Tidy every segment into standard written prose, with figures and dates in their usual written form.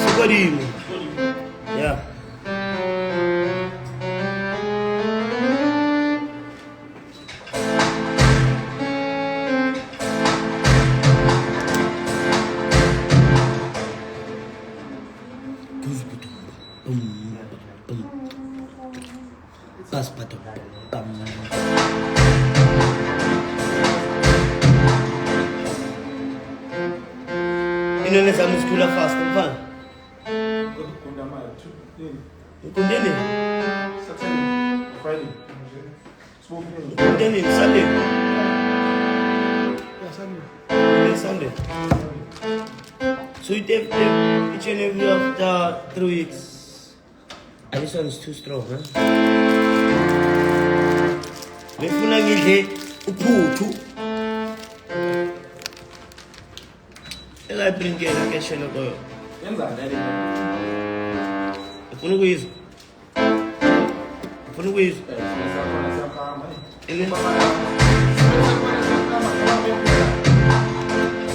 Sugodimo. Yeah. Inaweza mskula fast mfano. Ukundeni? Friday. Ukundeni Sunday. Sunday. So you take each and every after 3 weeks. And this one is too strong, huh? Ngifuna ngidle uphuthu. Elabringela keshela koyo. Yenza ndale. Ufuna ukuyizwa? Ufuna ukuyizwa?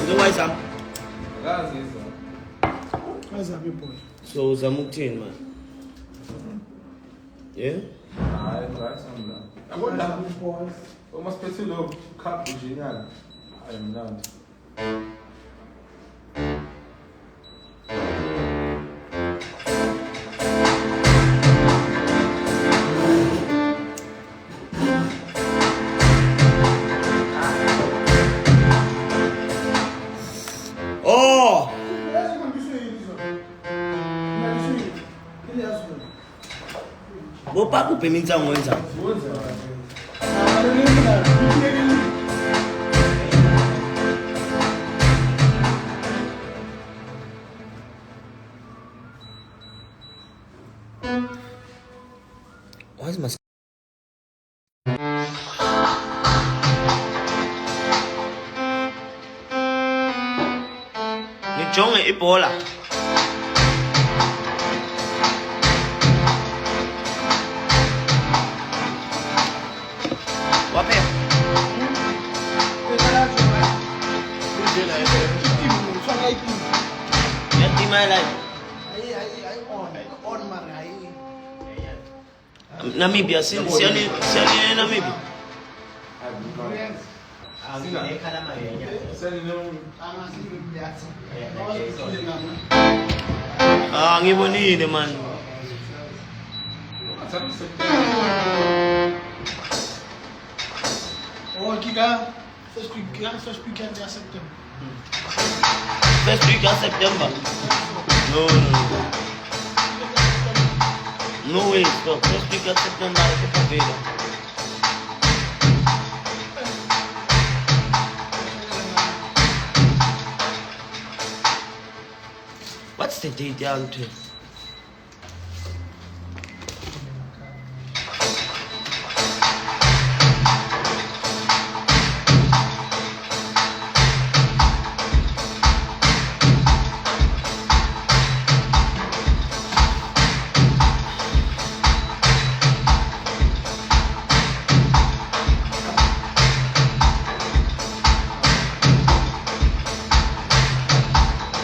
Uzowayisa? Ngazi boy. So uzama ukuthini man? Yeah? Hayi ngiyasamba. Yabona boys. Uma siphethe lo cup nje nyana. Ayimnandi. Oh! Bopa kuphi imitsango wenza? Why is my Nijonge ibhola. Wapi? Yang di mana? Namibia, siani Namibia. Ah, ngibonile man. Oh, kika first weekend of September. First week of September. No. No way, stop. First week of September, I can pay that. What's the date down to?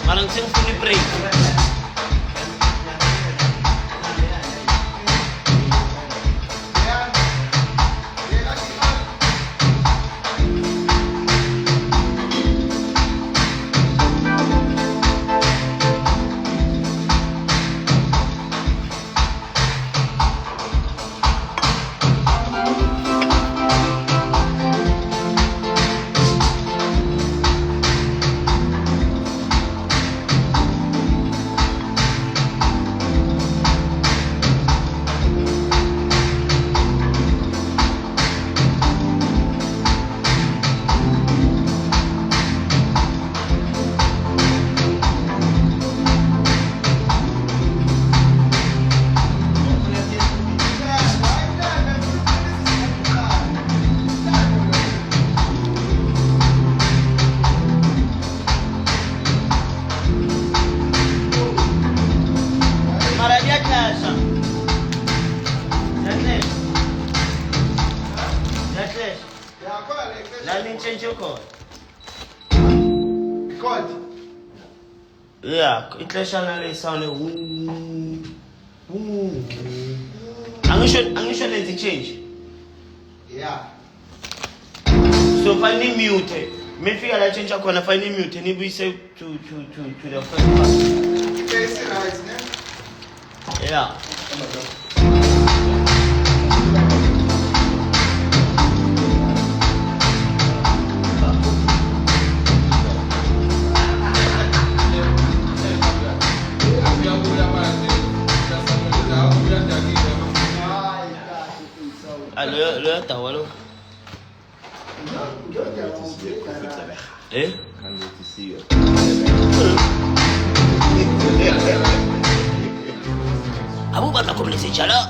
Parang symphony break. change your code. God. Yeah, internationally sound Angisho lenze change. Yeah. So if I need mute, maybe I change khona if I need mute and we say to the first part. Face it right, ne? Yeah. Lo tahu lo. Eh? Can't wait to see you. Abu bakal komunikasi cala.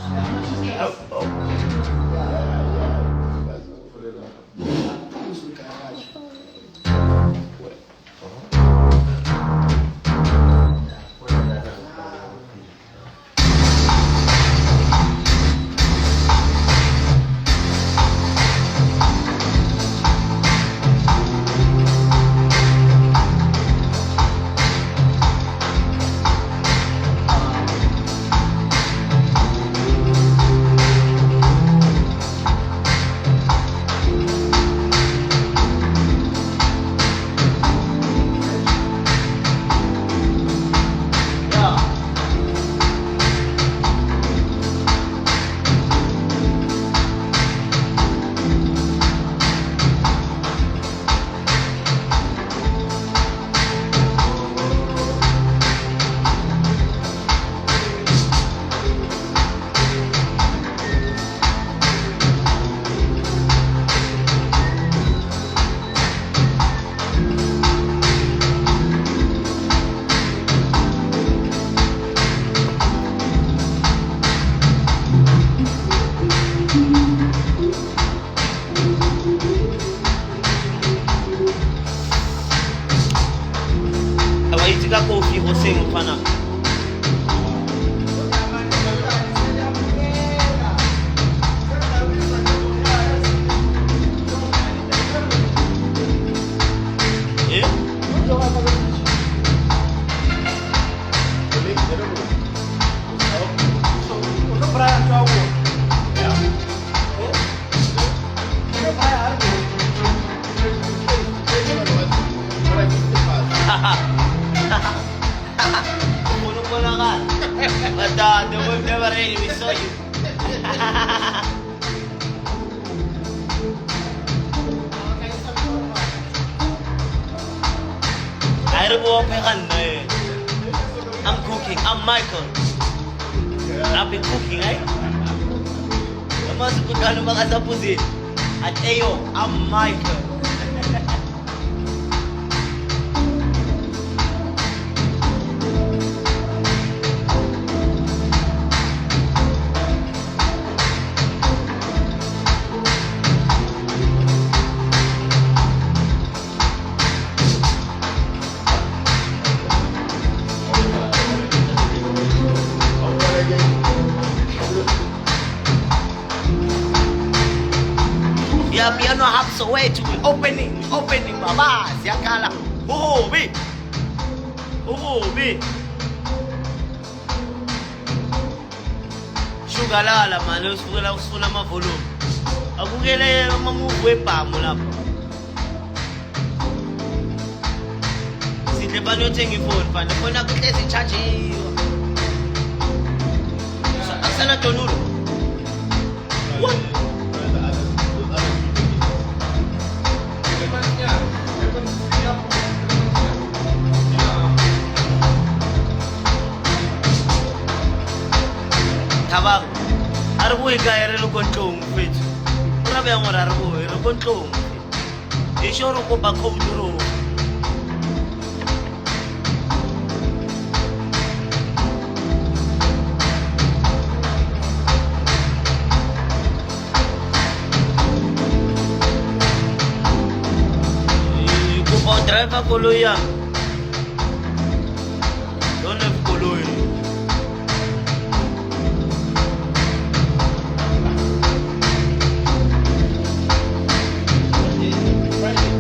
Awaitika kofi Hossein mfana. But the world never really, we saw you. I'm cooking, I'm Michael. I've been cooking, eh? Masuk ke dalam mga sapuzin. At ayo, I'm Michael. Ya piano have so way to be opening baba siyakala ubi shugalala manje usifuna ama volume akukele amamuvu webhamu lapho sidle bani yothenga ifoni fana fona kuhlezi charge asana donulo what Tabang, arbo ikaya re lo kontlong fethu. Ora be ngora arbo re kontlong. E shoro ko ba khobuduro. Ko ba driver koloi ya. Dona koloi. Right.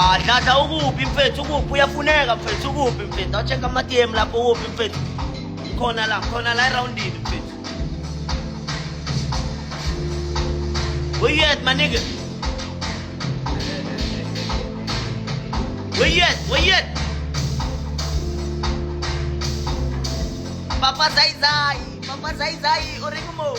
Ah, dlala ukuphi mfethu ukuphi uyafuneka mfethu ukuphi mfethu awucheck ama-DM lapho ukuphi mfethu khona la eroundini mfethu where you at my nigga where you at Papa Zai Origumo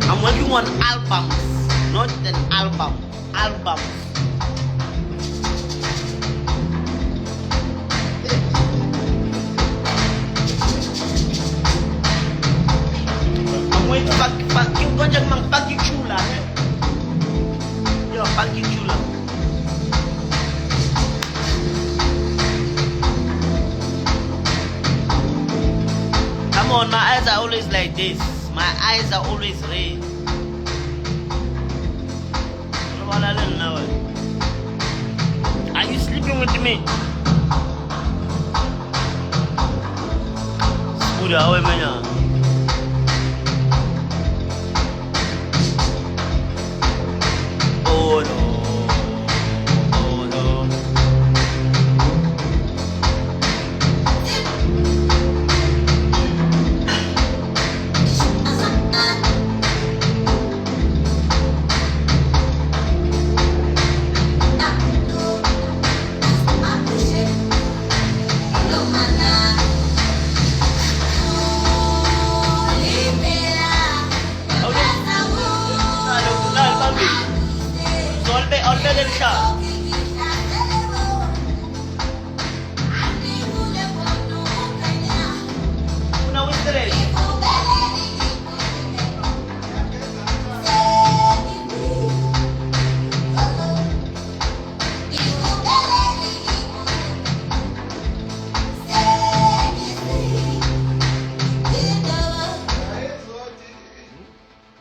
I'm working on albums, not an album. Albums. I'm going to pagi chula. Yo, pagi chula. Come on, my eyes are always like this. My eyes are always red. Are you sleeping with me? Oh no. Oh no. Olve del shah. Una wisteres.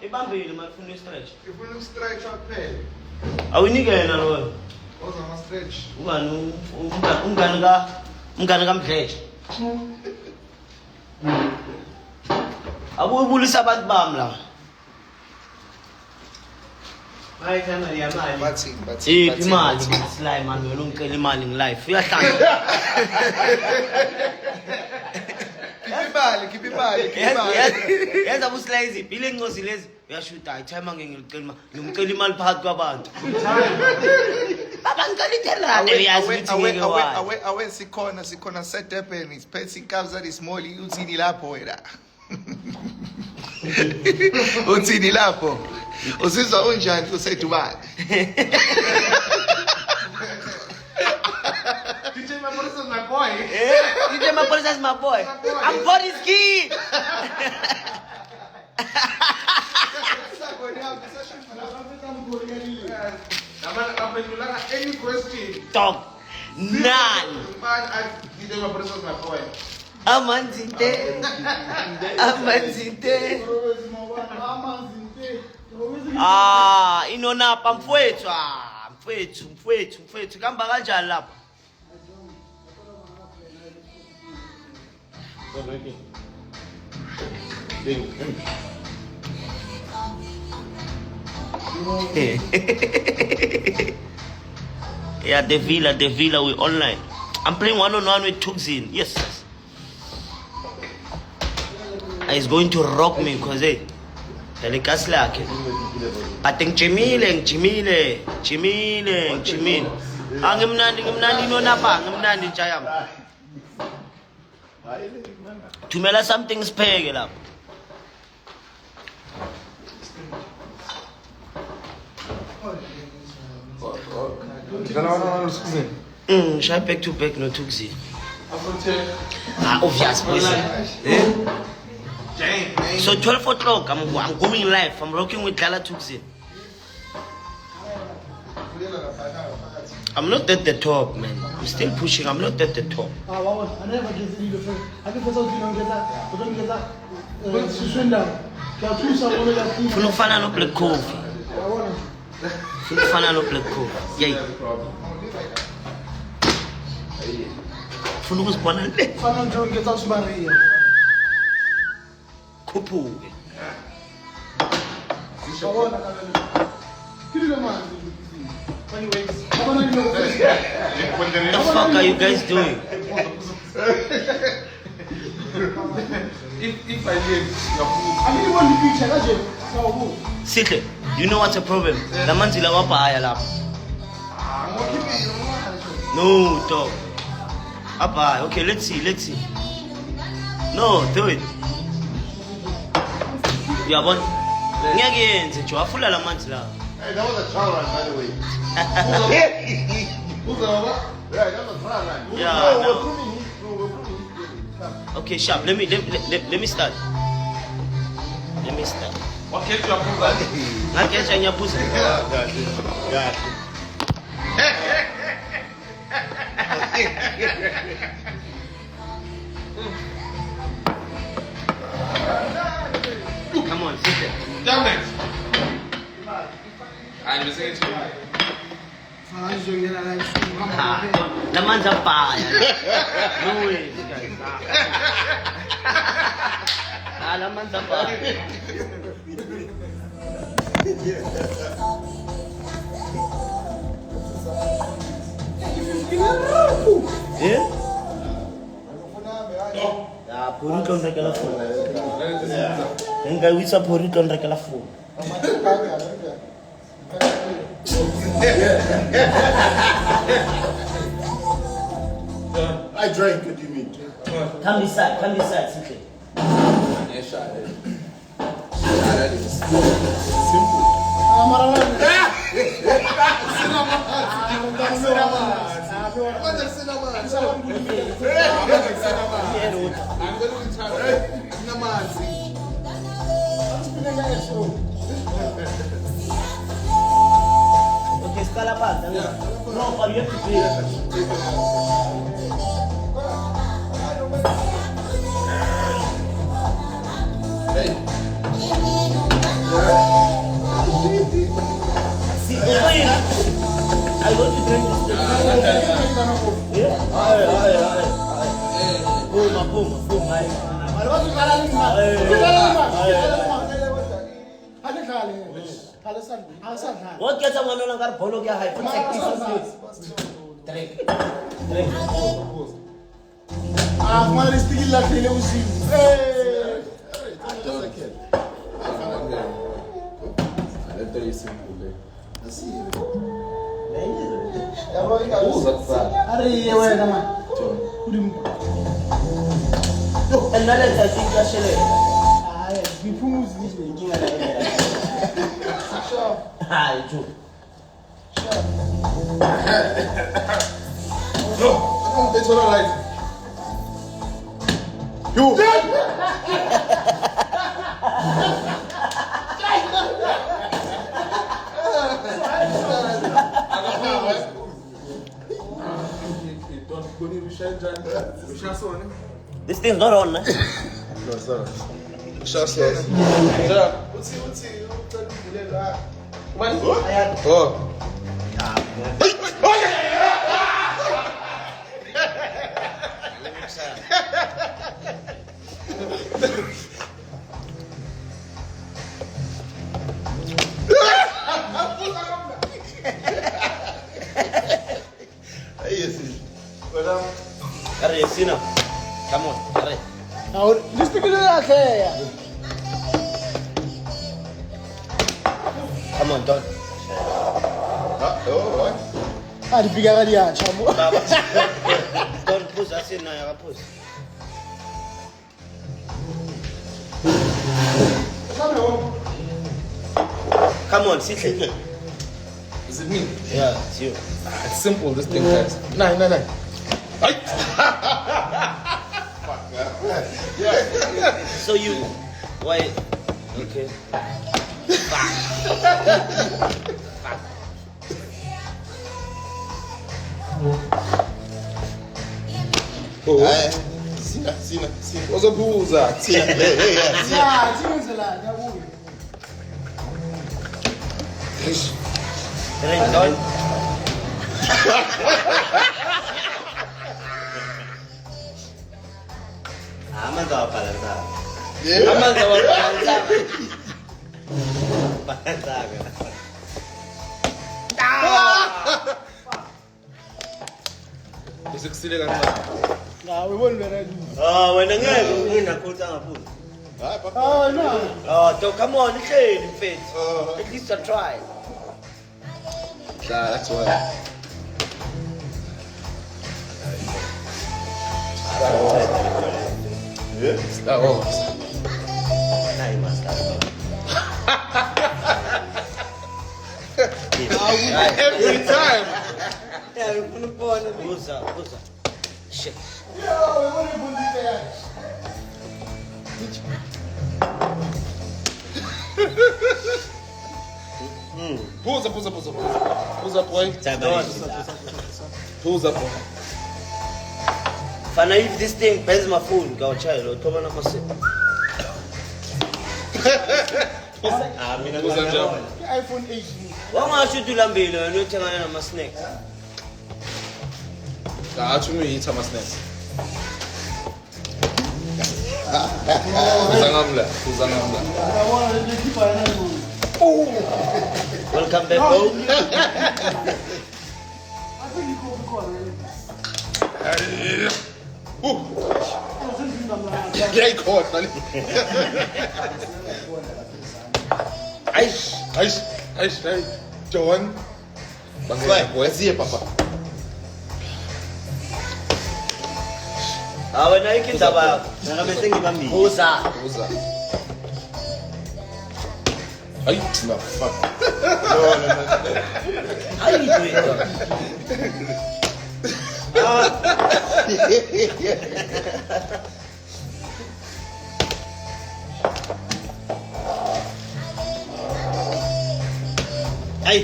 Ibambile mafuna stretch. Ifuna stretch aphela. Awunikena lo. Oza ma stretch. Umngane kaMdletshe. Abuyibulisa abantu bami la. Hayi kana yamali. Bathi. Imali slime man wena ungicela imali ngi-life. Uyahlanga. Keep imali. Yenza buslazy bile ngozi lezi. Uyashuta ayithayima ngicela imali phakathi kwabantu. Baba ngicela iterane uyazi ukuthi awe sikhona set happen isiphethe ikabza lesimoli uthini lapho wena. Uthini lapho? Usizwa unjani useDubai? DJ Mapolisa is my boy. DJ Mapolisa is my boy. I'm Boris Key. Any question? Talk. None. Man, DJ Mapolisa is my boy. Amanzinte. Inonapha mfowethu. Mfowethu. Kamba kanjani lapha? Yeah, the villa, we online. I'm playing one-on-one with Tuxin. Yes. He's going to rock me because delicate like. But ngijimile. Angimnandi nonapha, ngimnandi njayami. Thumela something sipheke lapha. Shall back to back no Tuxi. Obvious boys. So 12 o'clock, I'm going live. I'm rocking with Gala Tuxi. I'm not at the top, man. I'm still pushing. I'm not at the top. I never get to the first. I think that's Fulufana no black coffee. Fulufana no black coffee. Yay. Funa ukuzibona le. Fana nje ngeza usibaria. Khuphuke. Shabona kalele. Kile manje. Anyways, abana ni What the fuck are you guys doing? If I leave, I mean one picture kaje. Sawu. Sihle, you know what's a problem? La manzi la wabhaya lapha. No, dog. Abhaya. Okay, let's see. No, do it. Uyabona? Ngeke yenze nje wafula la manzi la. Hey, that was a trial run, by the way. who's the other? Yeah, that was a trial run. Yeah, No, no. we're proving his Okay, sharp. Let me start. Let me start. What kept you up from that? Ngakesha nyabuza. Got Come on, sit there. Damn it! I'm just saying to you. Fana nje ngena la isu. Ah, la manzi abhaya. No way, guys. La manzi abhaya. Yeah? Ah, Purito on rekela phone. Nka witsa Purito on rekela phone. I drank, what do you mean? Come this side, Sihle. Yeah, shot it. That is Simple. Amara wani. What's a cinnamon? I'm going to try Okay, scala pasta. No, but you have to pay. See, wait. I want to drink this. Yeah? Aye. Boom, aye. Alwazi kala lima. Hale khale. Hale sandi. Asadla. What gets someone on a polo get high? Protect this. Drink. Ah, mara istigi la kile usiku. Eh. Let me simple. Who's that fat? Are yewe kama. Kudim. Another thing, actually. Ah, bipumuzi nje nginga la. Sure. Hi, Joe. No! They told her like. You! This thing's not on, man. No, sorry. What's Oh. Hurry, Sina. Come on, hurry. Now, listen to that here. Come on, don't. Oh, what? Adipiga kali ya chamo. Don't push us in now, push. Come on, sit here. Is it me? Yeah, it's you. It's simple, this thing, guys. Nine. So you, why? Okay. Sina. What's a boozer? Sina. Hey, Sina. Ya, tingizela nyabuya. Drink, don't. Amanzi awabhalansanga. Yeah. Amanzi awabhalansanga. Bhalansanga. Usekusile kancane. Nah, we won't let her do. Wena ngeke unginakhuza ngaphuza. Hayi papa. Oh, no. So come on, ihleli mfethu. At least I tried. Nah, that's why. Yeah. That was. Nah, you must start. Every time. Yeah, we're gonna go on. Buza. Shit. Yo, we won't even do that. Pulls up, boy. Pulls up, boy. Fana, if this thing bends my phone, go child, or Tomana Mose. Pulls up, jump. The iPhone 8. Why should you Lambino and you're telling them a snake? Actually, eat some snacks. I want to keep an eye on. Welcome back home. I think you called the call already. Yeah, he caught, man. Aish. John. Where's he, Papa? When I get about, I'm thinking about me. Who's that? Ay, no, fuck. How you doing? Ay.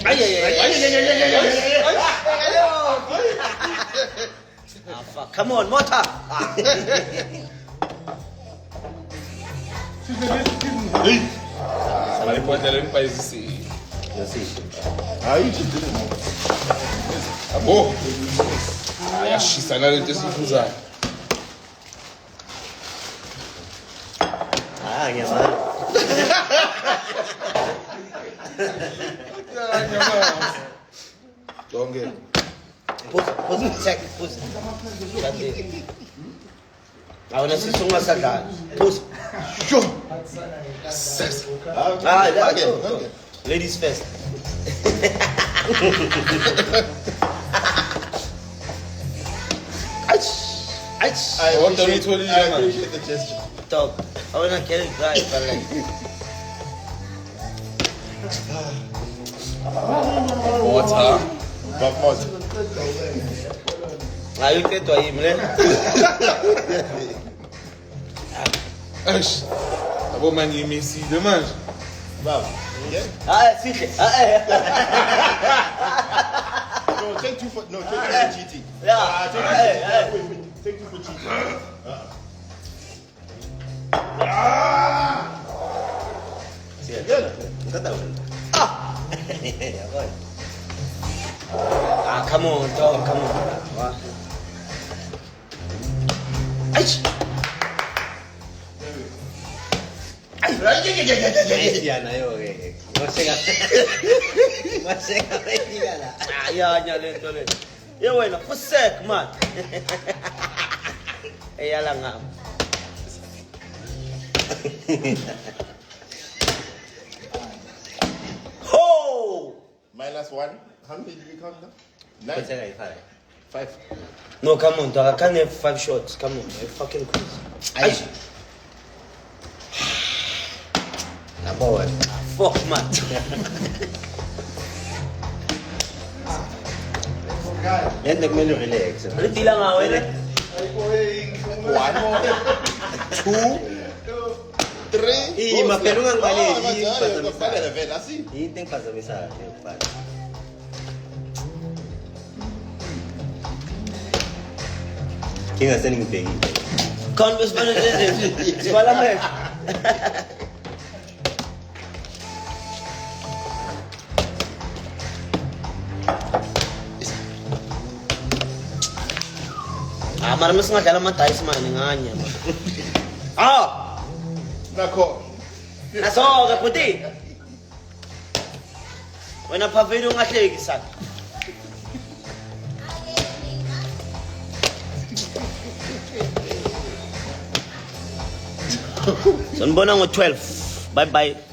Ah, fuck. Come on, more time. Somebody point that in by the sea. How you just doing? Abo. Ay, she's another discipline. Nyaman. Don't get. Pause, check, pause. I want to see someone say that. Pause. Okay. Ladies first. What the told you, I appreciate the gesture. Talk. I want to get it right, but like. Water. But what? Are you get to him, man? Ash. Abo man, you may see the man. Wow. Yeah. See. No, take two for cheating. Yeah. Take two for cheating. Come on, dog, come on. Yeah, bueno, for sec, man. Eh, lang nga. Ho! -1. How many did we count now? 9. 5. No, come on, dog. I can't have 5 shots. Come on, I fucking crazy. Aish. Number 1. Fuck, man. Yan, nagmenu-relax. Hindi lang ako, eh. 1, 2, 3. Mapelo nga mali. Pagka level, assim. Hinteng pasabisa. Kinga sa ning pegi. Converse pa na din. Wala mo eh. Marami nga dala man tayo sa mga nanganya. Ah! Nako. Naso, kaputi. Wena pavino ngahleki sana. Sonibona ngo-12. Bye bye.